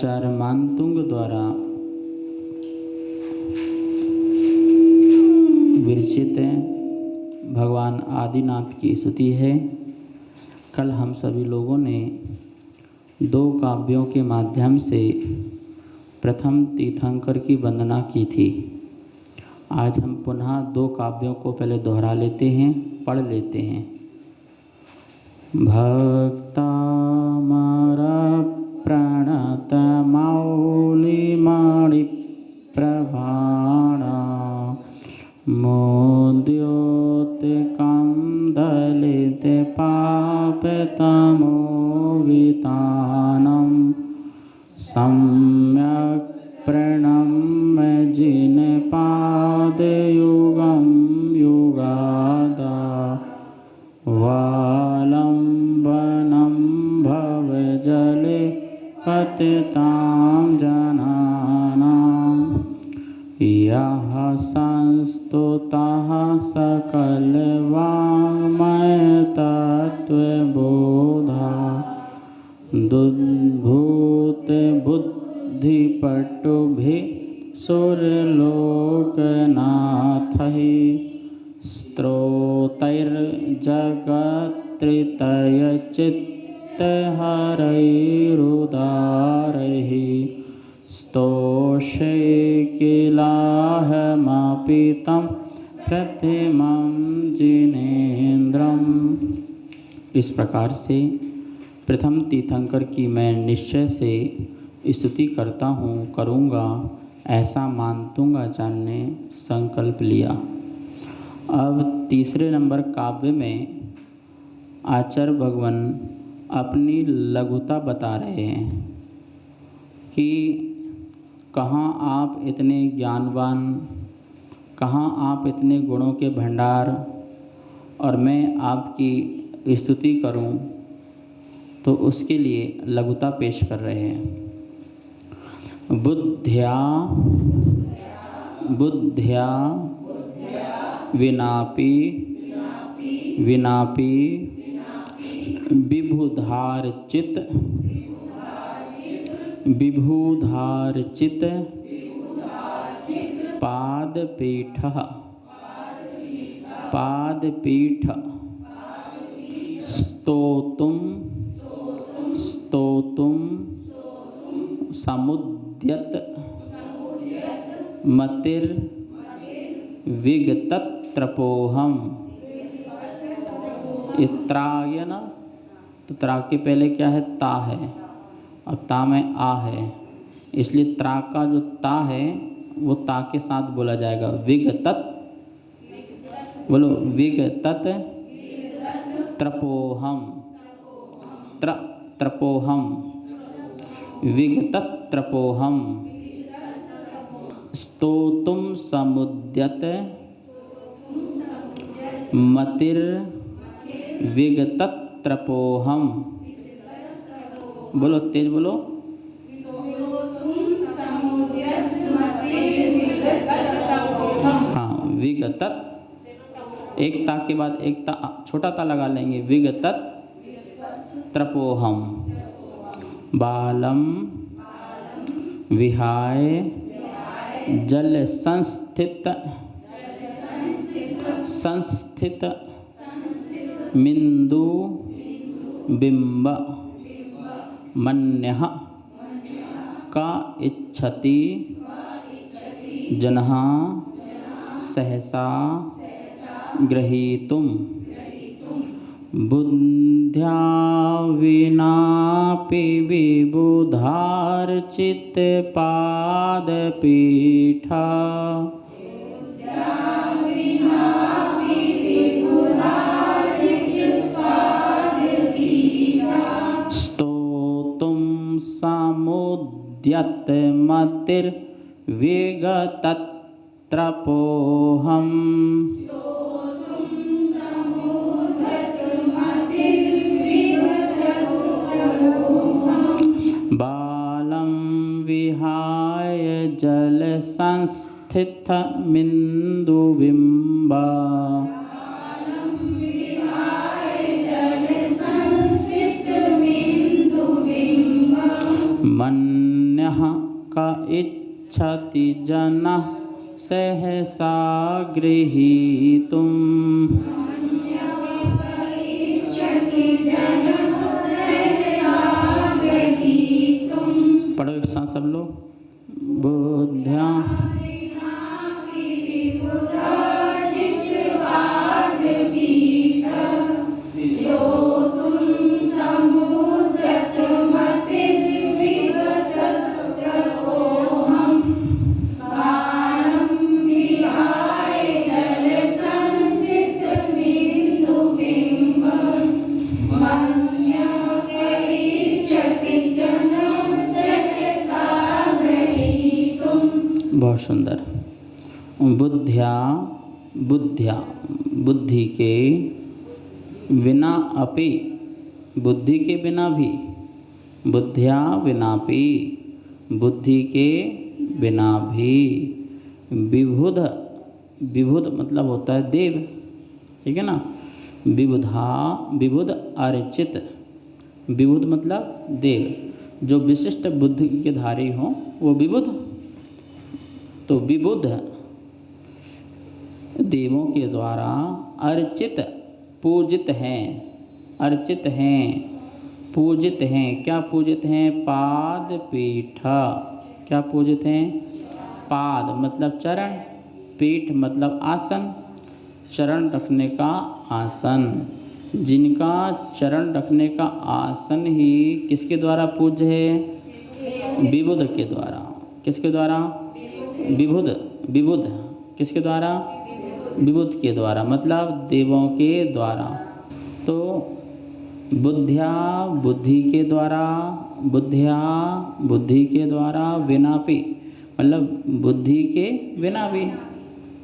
आचार्य मानतुंग द्वारा विरचित भगवान आदिनाथ की स्तुति है। कल हम सभी लोगों ने दो काव्यों के माध्यम से प्रथम तीर्थंकर की वंदना की थी। आज हम पुनः दो काव्यों को पहले दोहरा लेते हैं, पढ़ लेते हैं। भक्ता मारा प्रणत मौलिमणि प्रभाणा मोद्योतिकं दलित पापतमोवितानं सम्यक् प्रणम्य जिन पादयुगं युगादा वालम्बनं भवजले पतितां जनानां यः संस्तुतः सकलवाङ्मयतत्त्वबोधा दुद्भूतबुद्धिपटुभिः सुरलोकनाथैः स्तोत्रैर्जगत्रितयचित्तहरैरुदारैः स्तोषे किलाहमपि तं प्रतिमं जिनेन्द्रम्। इस प्रकार से प्रथम तीर्थंकर की मैं निश्चय से स्तुति करता हूँ, करूँगा, ऐसा मानतुंग आचार्य ने संकल्प लिया। अब तीसरे नंबर काव्य में आचार्य भगवान अपनी लघुता बता रहे हैं कि कहाँ आप इतने ज्ञानवान, कहाँ आप इतने गुणों के भंडार, और मैं आपकी स्तुति करूं, तो उसके लिए लघुता पेश कर रहे हैं। बुद्ध्या बुद्ध्या विनापि विनापि विभुधार्चित विभुधार्चित पादपीठः पादपीठ स्तोतुं स्तोतुं समुद्यत मतिर्विगतत्रपोहम्। इत्राय ना, तो त्रा के पहले क्या है? ता है, और ता में आ है, इसलिए त्रा का जो ता है वो ता के साथ बोला जाएगा। विगतत, बोलो विगतत त्रपोहम, त्रपोहम, विगतत त्रपोहम स्तोतुं समुद्यत मतिर्विगतत त्रपोहम। बोलो तेज बोलो। हाँ, विगतत, एक ता के बाद एक ता छोटा ता लगा लेंगे। विगतत त्रपोहम बालम विहाय जल संस्थित संस्थित मिंदु बिंब मन्यः का इच्छति जनः सहसा गृहीतुं बुद्ध्या विनापि विबुधार्चित पादपीठा स्तोतुं समुद्यत मतिर्विगतत्रपोहम् बालं विहाय जल संस्थित मिन्दुबिम्बा मन्य का इच्छति जनः सहसा गृहीतुम्। पढ़ो एक साथ सब लोग। बुद्ध्या बहुत सुंदर। बुद्ध्या बुद्ध्या बुद्धि के बिना अपि, बुद्धि के बिना भी, बुद्ध्या विनापि बुद्धि के बिना भी, विबुध विबुध मतलब होता है देव, ठीक है ना। विबुधा विबुध अर्चित, विबुध मतलब देव, जो विशिष्ट बुद्धि के धारी हों वो विबुध। तो विबुध देवों के द्वारा अर्चित पूजित हैं, अर्चित हैं पूजित हैं। क्या पूजित हैं? पाद पीठ। क्या पूजित हैं? पाद मतलब चरण, पीठ मतलब आसन, चरण रखने का आसन। जिनका चरण रखने का आसन ही किसके द्वारा पूज्य है? विबुध के द्वारा। किसके द्वारा? विबुध। विबुध किसके द्वारा? विबुध के द्वारा, मतलब देवों के द्वारा। तो बुद्ध्या बुद्धि के द्वारा, बुद्ध्या बुद्धि के द्वारा, विनापि मतलब बुद्धि के बिना भी,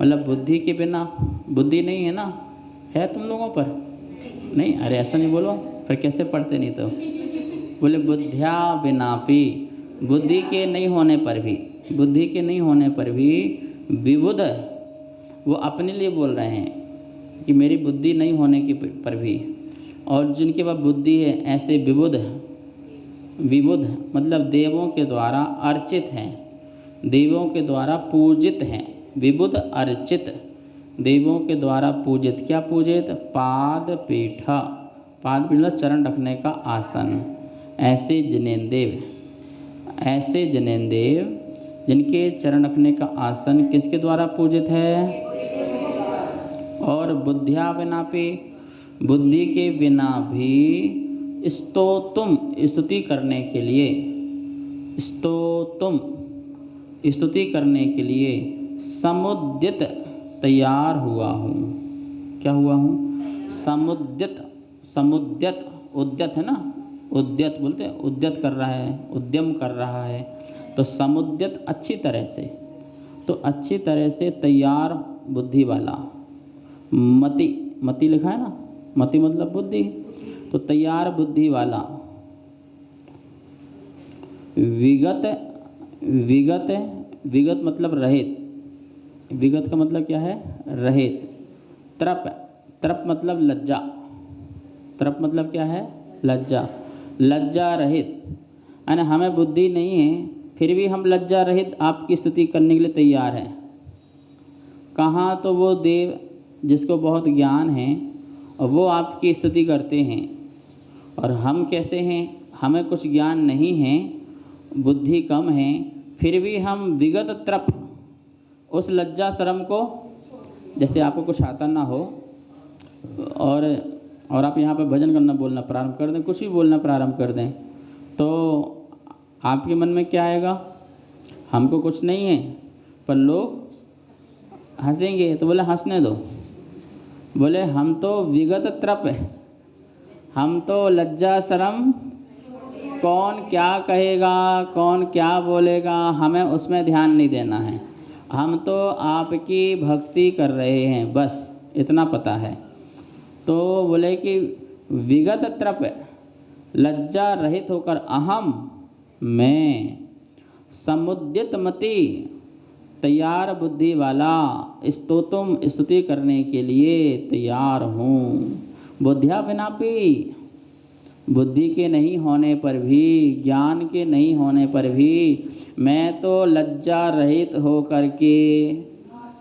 मतलब बुद्धि के बिना। बुद्धि नहीं है ना, है तुम लोगों पर? नहीं, अरे ऐसा नहीं बोलो, फिर कैसे पढ़ते नहीं तो। बोले बुद्ध्या विनापि, बुद्धि के नहीं होने पर भी, बुद्धि के नहीं होने पर भी विबुध, वो अपने लिए बोल रहे हैं कि मेरी बुद्धि नहीं होने के पर भी, और जिनके पास बुद्धि है ऐसे विबुध, विबुध मतलब देवों के द्वारा अर्चित हैं, देवों के द्वारा पूजित हैं। विबुध अर्चित, देवों के द्वारा पूजित। क्या पूजित? पाद पीठ, पाद पीठ चरण रखने का आसन। ऐसे जनेंदेव, ऐसे जनेंदेव जिनके चरण रखने का आसन किसके द्वारा पूजित है? और बुद्ध्या विनापि, बुद्धि के बिना भी स्तोतुम स्तुति करने के लिए, स्तोतुम स्तुति करने के लिए समुद्यत तैयार हुआ हूँ। क्या हुआ हूँ? समुद्यत, समुद्यत उद्यत है ना, उद्यत बोलते हैं, उद्यत कर रहा है, उद्यम कर रहा है। तो समुद्यत अच्छी तरह से, तो अच्छी तरह से तैयार बुद्धि वाला। मति, मति लिखा है ना, मति मतलब बुद्धि, तो तैयार बुद्धि वाला। विगत, विगत विगत मतलब रहित, विगत का मतलब क्या है? रहित। त्रप, त्रप मतलब लज्जा, त्रप मतलब क्या है? लज्जा, लज्जा रहित। यानी हमें बुद्धि नहीं है फिर भी हम लज्जा रहित आपकी स्तुति करने के लिए तैयार हैं। कहाँ तो वो देव जिसको बहुत ज्ञान है और वो आपकी स्तुति करते हैं, और हम कैसे हैं? हमें कुछ ज्ञान नहीं है, बुद्धि कम है, फिर भी हम विगत त्रप, उस लज्जा शर्म को, जैसे आपको कुछ आता ना हो और आप यहाँ पे भजन करना बोलना प्रारंभ कर दें, कुछ भी बोलना प्रारंभ कर दें, तो आपके मन में क्या आएगा? हमको कुछ नहीं है, पर लोग हंसेंगे, तो बोले हंसने दो। बोले हम तो विगत त्रप है, हम तो लज्जा शर्म, कौन क्या कहेगा, कौन क्या बोलेगा, हमें उसमें ध्यान नहीं देना है, हम तो आपकी भक्ति कर रहे हैं, बस इतना पता है। तो बोले कि विगत त्रप, लज्जा रहित होकर अहम मैं, समुद्यत मति तैयार बुद्धि वाला, स्तोतुम स्तुति करने के लिए तैयार हूँ। बुद्ध्या विनापि, बुद्धि के नहीं होने पर भी, ज्ञान के नहीं होने पर भी मैं तो लज्जा रहित हो करके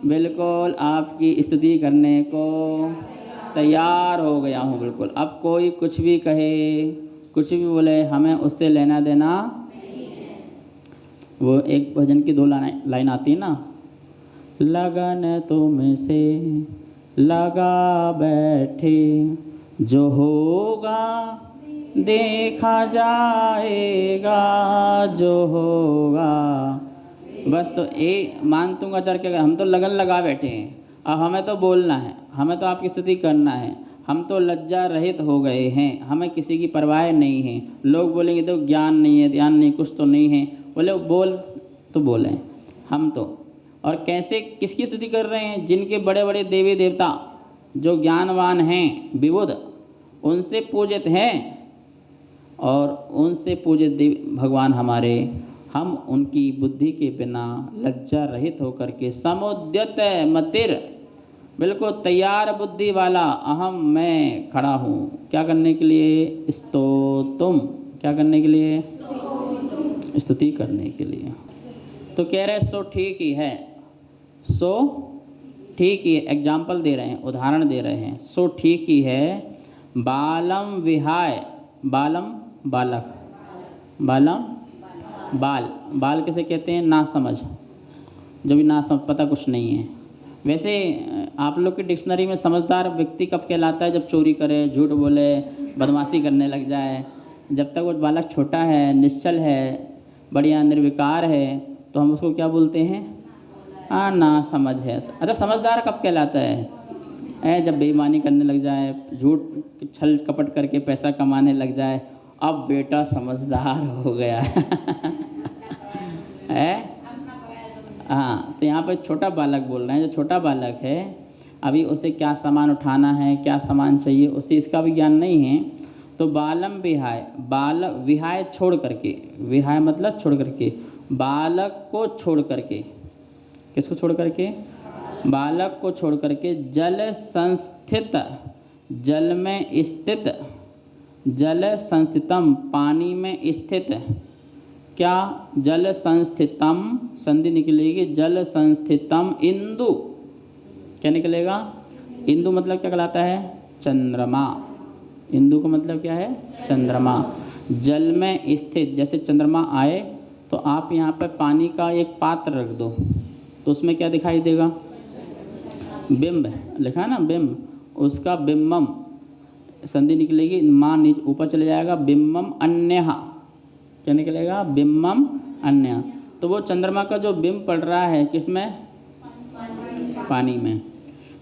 बिल्कुल आपकी स्तुति करने को तैयार हो गया हूँ। बिल्कुल, अब कोई कुछ भी कहे, कुछ भी बोले, हमें उससे लेना देना नहीं है। वो एक भजन की 2 लाइन आती है ना, लगन तुमसे लगा बैठे, जो होगा देखा जाएगा, जो होगा। बस तो मानतूंगा चढ़ के, हम तो लगन लगा बैठे हैं, अब हमें तो बोलना है, हमें तो आपकी स्तुति करना है, हम तो लज्जा रहित हो गए हैं, हमें किसी की परवाह नहीं है। लोग बोलेंगे तो ज्ञान नहीं है, ध्यान नहीं, कुछ तो नहीं है, बोले बोल तो बोलें हम तो। और कैसे, किसकी स्तुति कर रहे हैं? जिनके बड़े बड़े देवी देवता जो ज्ञानवान हैं, विबुध, उनसे पूजित हैं, और उनसे पूजित भगवान हमारे, हम उनकी बुद्धि के बिना लज्जा रहित होकर के समुद्यत मतिर, बिल्कुल तैयार बुद्धि वाला अहम मैं खड़ा हूँ। क्या करने के लिए? स्तोतुम। क्या करने के लिए? स्तुति करने के लिए। तो कह रहे सो ठीक ही है, सो ठीक ही है। एग्जाम्पल दे रहे हैं, उदाहरण दे रहे हैं। सो ठीक ही है, बालम विहाय, बालम बालक, बालम बाल, बाल किसे कहते हैं? ना समझ, जो भी ना समझ, पता कुछ नहीं है। वैसे आप लोग की डिक्शनरी में समझदार व्यक्ति कब कहलाता है? जब चोरी करे, झूठ बोले, बदमाशी करने लग जाए। जब तक वो बालक छोटा है, निश्चल है, बढ़िया निर्विकार है, तो हम उसको क्या बोलते हैं? हाँ, ना समझ है। अच्छा, समझदार कब कहलाता है? जब बेईमानी करने लग जाए, झूठ छल कपट करके पैसा कमाने लग जाए, अब बेटा समझदार हो गया है। हाँ, तो यहाँ पर छोटा बालक बोल रहे हैं। जो छोटा बालक है, अभी उसे क्या सामान उठाना है, क्या सामान चाहिए, उसे इसका भी ज्ञान नहीं है। तो बालम विहाय, बाल विहाय छोड़ करके, विहाय मतलब छोड़ करके, बालक को छोड़ करके, किसको छोड़ करके? बालक को छोड़ करके, जल संस्थित, जल में स्थित, जल संस्थितम, पानी में स्थित। क्या? जल संस्थितम, संधि निकलेगी, जल संस्थितम इंदु। क्या निकलेगा? इंदु मतलब क्या कहलाता है? चंद्रमा। इंदु का मतलब क्या है? चंद्रमा। जल में स्थित, जैसे चंद्रमा आए तो आप यहाँ पर पानी का एक पात्र रख दो, तो उसमें क्या दिखाई देगा? बिंब लिखा है ना, बिंब, उसका बिंबम, संधि निकलेगी, माँ नीचे ऊपर चले जाएगा, बिंबम अन्यहा। क्या निकलेगा? बिंबम अन्य। तो वो चंद्रमा का जो बिंब पड़ रहा है किसमें? पानी में।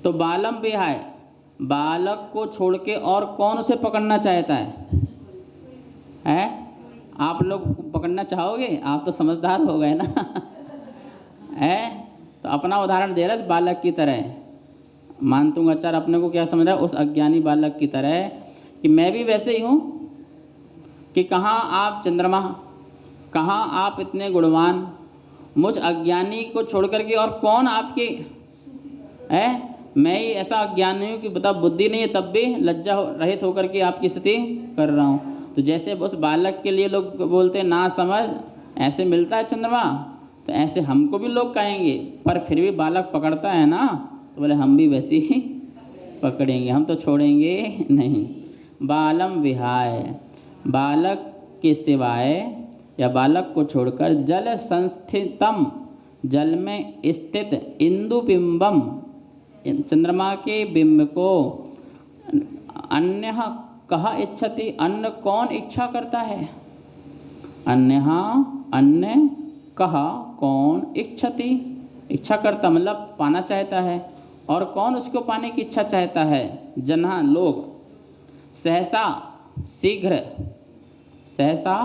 तो बालम विहाय, बालक को छोड़ के और कौन उसे पकड़ना चाहता है? आप लोग पकड़ना चाहोगे? आप तो समझदार हो गए ना है। तो अपना उदाहरण दे रहा है बालक की तरह। मानतूंगा आचार्य अपने को क्या समझ रहा है? उस अज्ञानी बालक की तरह, कि मैं भी वैसे ही हूँ, कि कहाँ आप चंद्रमा, कहाँ आप इतने गुणवान, मुझ अज्ञानी को छोड़ करके और कौन आपके है? मैं ही ऐसा अज्ञानी हूँ कि बता बुद्धि नहीं है, तब भी लज्जा रहित होकर के आपकी स्तुति कर रहा हूँ। तो जैसे उस बालक के लिए लोग बोलते हैं ना समझ, ऐसे मिलता है चंद्रमा, तो ऐसे हमको भी लोग कहेंगे। पर फिर भी बालक पकड़ता है ना, तो बोले हम भी वैसे ही पकड़ेंगे, हम तो छोड़ेंगे नहीं। बालम विहाय, बालक के सिवाय या बालक को छोड़कर, जल संस्थितम, जल में स्थित, इंदु बिंबम, चंद्रमा के बिंब को, अन्य कहा इच्छति, अन्य कौन इच्छा करता है? अन्य, अन्य कहा कौन इच्छति, इच्छा करता मतलब पाना चाहता है। और कौन उसको पाने की इच्छा चाहता है? जना, लोग। सहसा शीघ्र, सहसा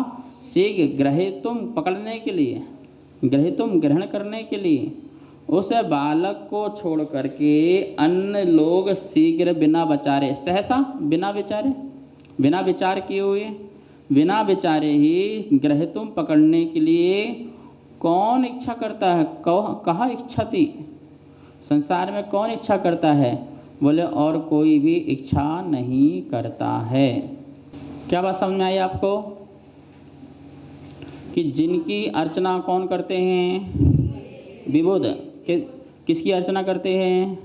शीघ्र, ग्रहीतुम पकड़ने के लिए, ग्रहीतुम ग्रहण करने के लिए, उस बालक को छोड़ करके अन्य लोग शीघ्र बिना विचारे, सहसा बिना विचारे, बिना विचार किए हुए, बिना विचारे ही ग्रहीतुम पकड़ने के लिए कौन इच्छा करता है? कहा इच्छति, संसार में कौन इच्छा करता है? बोले और कोई भी इच्छा नहीं करता है। क्या बात समझ में आई आपको? कि जिनकी अर्चना कौन करते हैं? विबुध। किसकी अर्चना करते हैं?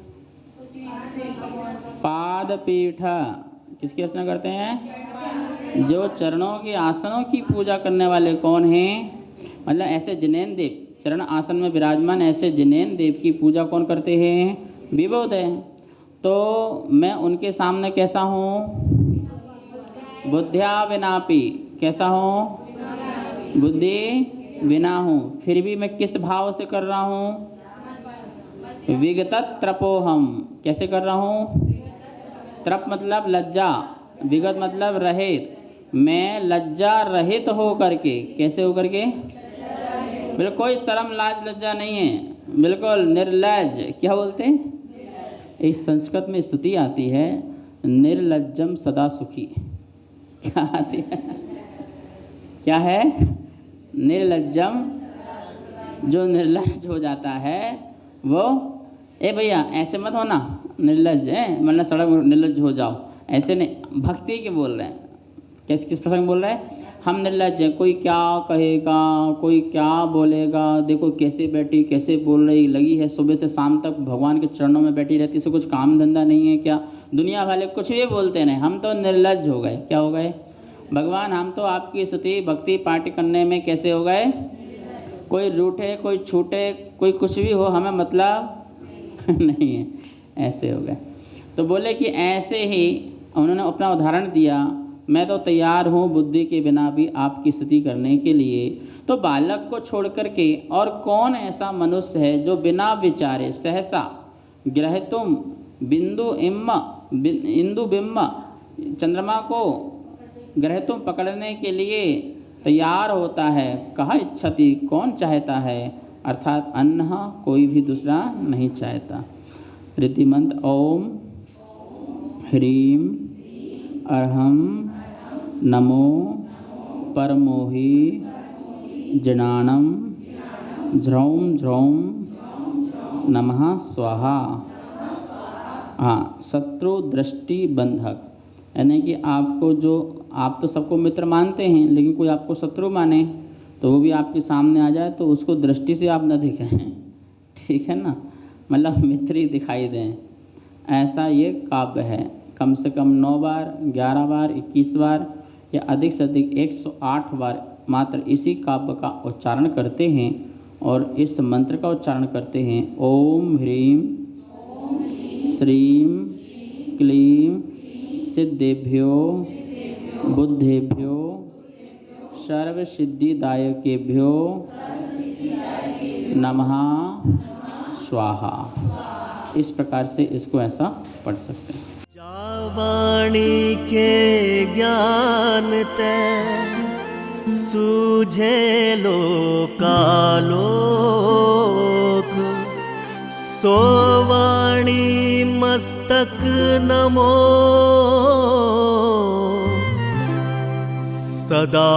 पाद पीठ। किसकी अर्चना करते हैं? जो चरणों के आसनों की पूजा करने वाले कौन हैं? मतलब ऐसे जिनेन देव, चरण आसन में विराजमान ऐसे जिनेन देव की पूजा कौन करते हैं? विबुध है। तो मैं उनके सामने कैसा हूँ? बुद्ध्या विनापि। कैसा हूँ? बुद्धि बिना हूँ। फिर भी मैं किस भाव से कर रहा हूँ? विगत त्रपोहम। कैसे कर रहा हूँ? त्रप मतलब लज्जा, विगत मतलब रहित। मैं लज्जा रहित हो करके, कैसे हो करके? बिल्कुल कोई शर्म लाज लज्जा नहीं है, बिल्कुल निर्लज। क्या बोलते हैं? इस संस्कृत में स्तुति आती है, निर्लज्जम सदा सुखी। क्या आती है? क्या है? निर्लज्जम। जो निर्लज हो जाता है वो, ए भैया ऐसे मत होना, निर्लज है मतलब सड़क निर्लज हो जाओ, ऐसे नहीं। भक्ति के बोल रहे हैं। किस प्रसंग बोल रहे हैं? हम निर्लज हैं, कोई क्या कहेगा, कोई क्या बोलेगा, देखो कैसे बैठी, कैसे बोल रही, लगी है सुबह से शाम तक भगवान के चरणों में बैठी रहती, इसे कुछ काम धंधा नहीं है क्या? दुनिया वाले कुछ भी बोलते नहीं, हम तो निर्लज हो गए। क्या हो गए? भगवान हम तो आपकी स्तुति भक्ति पाठ करने में कैसे हो गए? कोई रूठे, कोई छूटे, कोई कुछ भी हो, हमें मतलब नहीं है, ऐसे हो गए। तो बोले कि ऐसे ही उन्होंने अपना उदाहरण दिया, मैं तो तैयार हूँ बुद्धि के बिना भी आपकी स्तुति करने के लिए। तो बालक को छोड़ करके और कौन ऐसा मनुष्य है जो बिना विचारे सहसा ग्रहतुम बिंदु इंदु बिम्ब, चंद्रमा को ग्रहतुम पकड़ने के लिए तैयार होता है। कहा इच्छति, कौन चाहता है? अर्थात अन्य कोई भी दूसरा नहीं चाहता। रिद्धि मंत्र ओम ह्रीं अर्हं नमो परमोहि जनानं झ्रौं झ्रौं नमः स्वाहा। हाँ, शत्रु दृष्टि बंधक, यानी कि आपको जो, आप तो सबको मित्र मानते हैं, लेकिन कोई आपको शत्रु माने तो वो भी आपके सामने आ जाए तो उसको दृष्टि से आप न दिखें, ठीक है ना? मतलब मित्र ही दिखाई दें, ऐसा ये काव्य है। कम से कम 9 बार, 11 बार, 21 बार या अधिक से अधिक 108 बार मात्र इसी काव्य का उच्चारण करते हैं और इस मंत्र का उच्चारण करते हैं। ओम ह्रीं श्रीं क्लीं सिद्धेभ्यो बुद्धेभ्यो सर्वसिद्धिदायकेभ्यो नमः स्वाहा। इस प्रकार से इसको ऐसा पढ़ सकते हैं। जावाणी के ज्ञान ते सूझे लोकालोक, सोवाणी मस्तक नमो सदा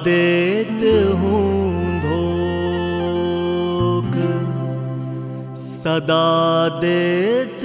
देत हूँ धोख, सदा देत